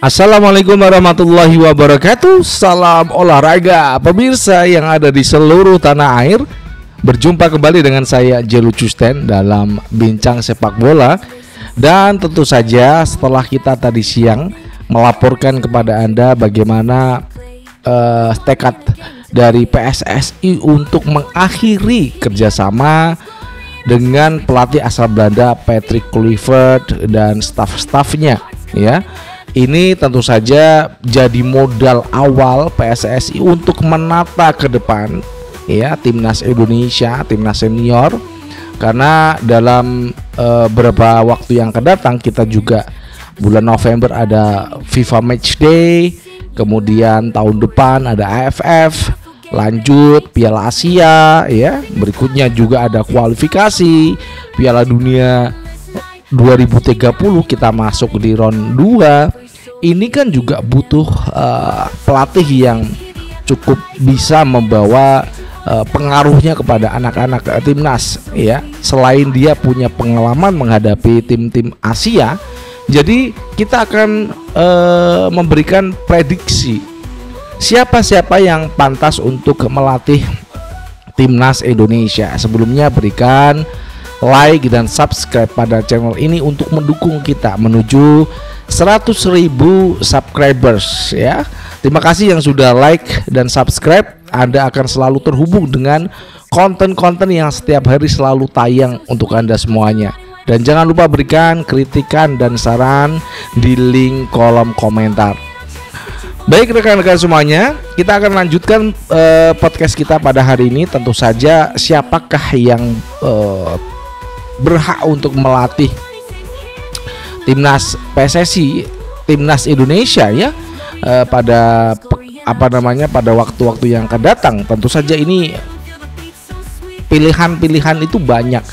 Assalamualaikum warahmatullahi wabarakatuh. Salam olahraga pemirsa yang ada di seluruh tanah air. Berjumpa kembali dengan saya Jelu Custen dalam Bincang Sepak Bola. Dan tentu saja setelah kita tadi siang melaporkan kepada Anda bagaimana tekad dari PSSI untuk mengakhiri kerjasama dengan pelatih asal Belanda Patrick Kluivert dan staf-stafnya, ya. Ini tentu saja jadi modal awal PSSI untuk menata ke depan, ya, timnas Indonesia, timnas senior. Karena dalam beberapa waktu yang akan datang kita juga bulan November ada FIFA Match Day, kemudian tahun depan ada AFF, lanjut Piala Asia, ya. Berikutnya juga ada kualifikasi Piala Dunia 2030, kita masuk di round 2. Ini kan juga butuh pelatih yang cukup bisa membawa pengaruhnya kepada anak-anak timnas, ya. Selain dia punya pengalaman menghadapi tim-tim Asia, jadi kita akan memberikan prediksi siapa-siapa yang pantas untuk melatih timnas Indonesia. Sebelumnya berikan like dan subscribe pada channel ini untuk mendukung kita menuju 100.000 subscribers, ya. Terima kasih yang sudah like dan subscribe. Anda akan selalu terhubung dengan konten-konten yang setiap hari selalu tayang untuk Anda semuanya. Dan jangan lupa berikan kritikan dan saran di link kolom komentar. Baik rekan-rekan semuanya, kita akan lanjutkan podcast kita pada hari ini. Tentu saja siapakah yang berhak untuk melatih timnas PSSI, timnas Indonesia, ya, pada pada waktu-waktu yang akan datang. Tentu saja ini pilihan-pilihan itu banyak,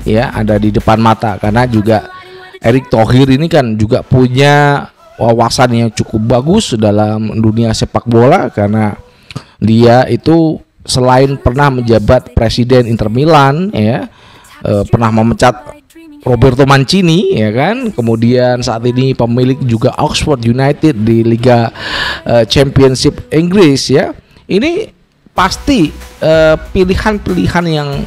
ya, ada di depan mata. Karena juga Erick Thohir ini kan juga punya wawasan yang cukup bagus dalam dunia sepak bola, karena dia itu selain pernah menjabat presiden Inter Milan, ya, pernah memecat Roberto Mancini, ya kan. Kemudian saat ini pemilik juga Oxford United di Liga Championship Inggris, ya. Ini pasti pilihan-pilihan yang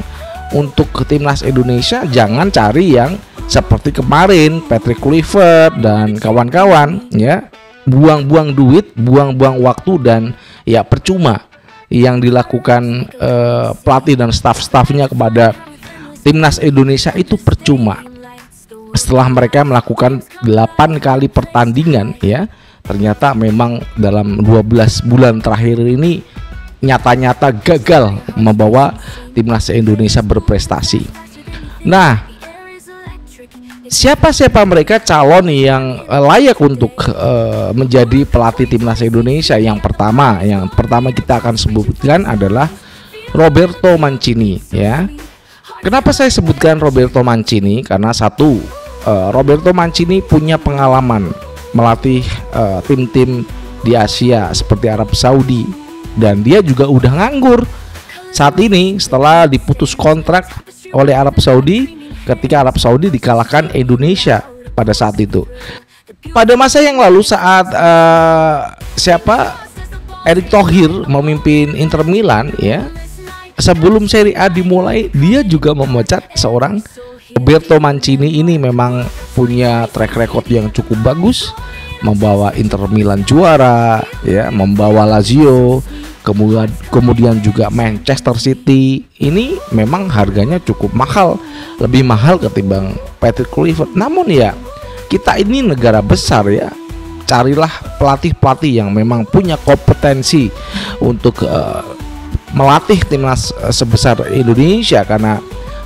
untuk timnas Indonesia. Jangan cari yang seperti kemarin Patrick Kluivert dan kawan-kawan, ya. Buang-buang duit, buang-buang waktu, dan ya percuma yang dilakukan pelatih dan staf-stafnya kepada timnas Indonesia itu percuma. Setelah mereka melakukan 8 kali pertandingan, ya, ternyata memang dalam 12 bulan terakhir ini nyata-nyata gagal membawa timnas Indonesia berprestasi. Nah, siapa-siapa mereka calon yang layak untuk menjadi pelatih timnas Indonesia? Yang pertama kita akan sebutkan adalah Roberto Mancini, ya. Kenapa saya sebutkan Roberto Mancini? Karena satu, Roberto Mancini punya pengalaman melatih tim-tim di Asia seperti Arab Saudi, dan dia juga udah nganggur saat ini setelah diputus kontrak oleh Arab Saudi ketika Arab Saudi dikalahkan Indonesia pada saat itu. Pada masa yang lalu saat Erick Thohir memimpin Inter Milan, ya, sebelum Serie A dimulai, dia juga memecat seorang Roberto Mancini. Ini memang punya track record yang cukup bagus, membawa Inter Milan juara, ya, membawa Lazio, kemudian juga Manchester City. Ini memang harganya cukup mahal, lebih mahal ketimbang Patrick Kluivert. Namun ya, kita ini negara besar, ya. Carilah pelatih-pelatih yang memang punya kompetensi untuk melatih timnas sebesar Indonesia, karena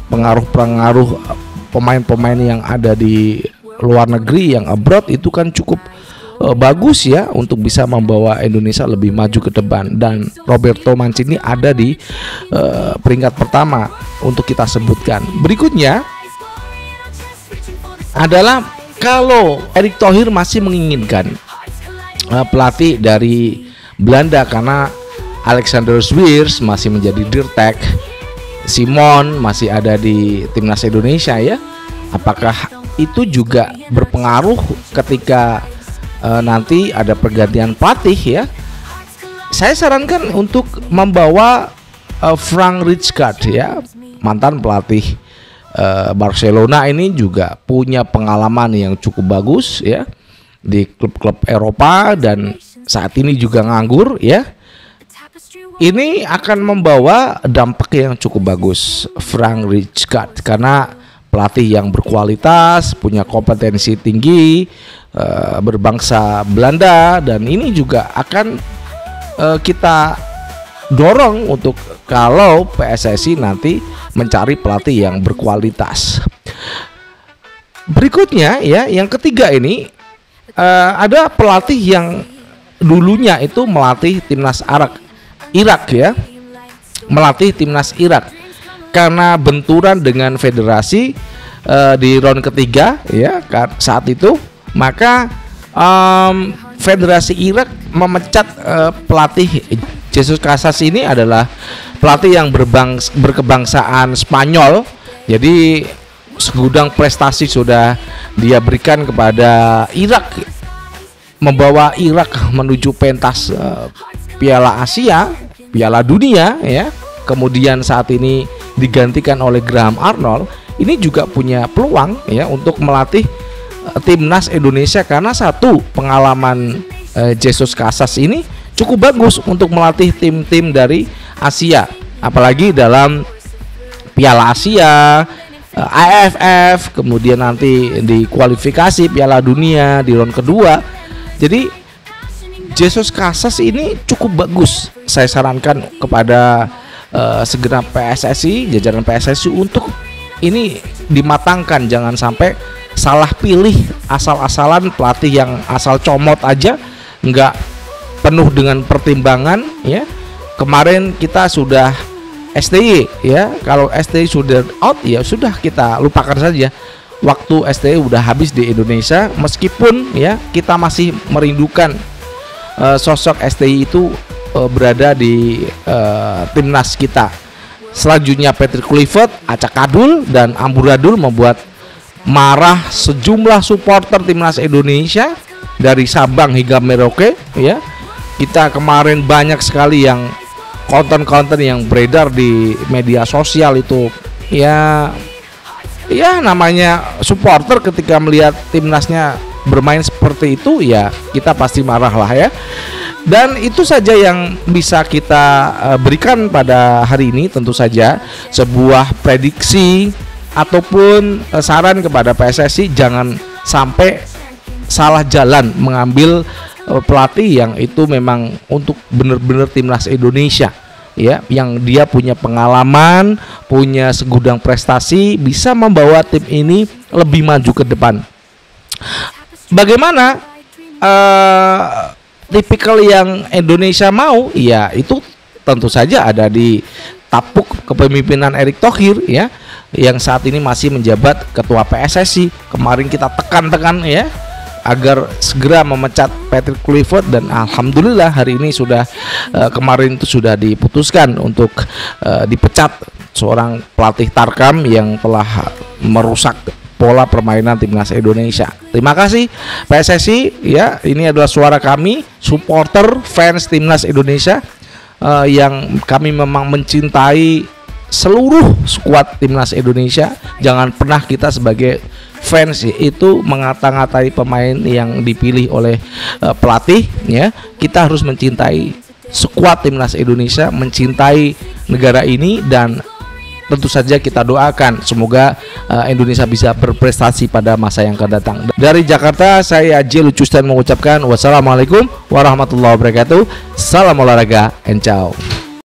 pengaruh pemain-pemain yang ada di luar negeri, yang abroad itu kan cukup bagus, ya, untuk bisa membawa Indonesia lebih maju ke depan. Dan Roberto Mancini ada di peringkat pertama untuk kita sebutkan. Berikutnya adalah kalau Erick Thohir masih menginginkan pelatih dari Belanda, karena Alexander Swiers masih menjadi Dirtek, Simon masih ada di timnas Indonesia, ya. Apakah itu juga berpengaruh ketika nanti ada pergantian pelatih ya, saya sarankan untuk membawa Frank Rijkaard ya, mantan pelatih Barcelona ini juga punya pengalaman yang cukup bagus ya di klub-klub Eropa dan saat ini juga nganggur ya. Ini akan membawa dampak yang cukup bagus Frank Rijkaard karena pelatih yang berkualitas, punya kompetensi tinggi, berbangsa Belanda, dan ini juga akan kita dorong untuk kalau PSSI nanti mencari pelatih yang berkualitas. Berikutnya ya, yang ketiga ini ada pelatih yang dulunya itu melatih timnas Irak ya, melatih timnas Irak karena benturan dengan federasi di round ketiga ya saat itu, maka federasi Irak memecat pelatih Jesus Casas. Ini adalah pelatih yang berkebangsaan Spanyol, jadi segudang prestasi sudah dia berikan kepada Irak, membawa Irak menuju pentas Piala Asia, Piala Dunia ya. Kemudian saat ini digantikan oleh Graham Arnold. Ini juga punya peluang ya untuk melatih timnas Indonesia karena satu, pengalaman Jesus Casas ini cukup bagus untuk melatih tim-tim dari Asia, apalagi dalam Piala Asia, AFF, kemudian nanti di kualifikasi Piala Dunia di round kedua. Jadi Jesus Casas ini cukup bagus. Saya sarankan kepada segenap PSSI, jajaran PSSI untuk ini dimatangkan, jangan sampai salah pilih asal-asalan pelatih yang asal comot aja, nggak penuh dengan pertimbangan ya. Kemarin kita sudah STY ya, kalau STY sudah out ya sudah, kita lupakan saja. Waktu STY udah habis di Indonesia, meskipun ya kita masih merindukan sosok STY itu berada di timnas kita. Selanjutnya Patrick Kluivert, Acak Adul dan Amburadul membuat marah sejumlah supporter timnas Indonesia dari Sabang hingga Merauke ya. Kita kemarin banyak sekali yang konten-konten yang beredar di media sosial itu ya namanya supporter ketika melihat timnasnya bermain seperti itu ya kita pasti marah lah ya. Dan itu saja yang bisa kita berikan pada hari ini. Tentu saja sebuah prediksi ataupun saran kepada PSSI, jangan sampai salah jalan mengambil pelatih yang itu memang untuk benar-benar timnas Indonesia ya, yang dia punya pengalaman, punya segudang prestasi, bisa membawa tim ini lebih maju ke depan. Bagaimana tipikal yang Indonesia mau? Ya itu tentu saja ada di tapuk kepemimpinan Erick Thohir ya, yang saat ini masih menjabat ketua PSSI. Kemarin kita tekan-tekan ya agar segera memecat Patrick Kluivert, dan alhamdulillah hari ini sudah kemarin itu sudah diputuskan untuk dipecat seorang pelatih Tarkam yang telah merusak pola permainan timnas Indonesia. Terima kasih PSSI ya, ini adalah suara kami, supporter fans timnas Indonesia yang kami memang mencintai seluruh skuad timnas Indonesia. Jangan pernah kita sebagai fans itu mengata-ngatai pemain yang dipilih oleh pelatih ya. Kita harus mencintai skuad timnas Indonesia, mencintai negara ini, dan tentu saja kita doakan semoga Indonesia bisa berprestasi pada masa yang akan datang. Dari Jakarta, saya Jellu Custan mengucapkan wassalamualaikum warahmatullahi wabarakatuh. Salam olahraga and ciao.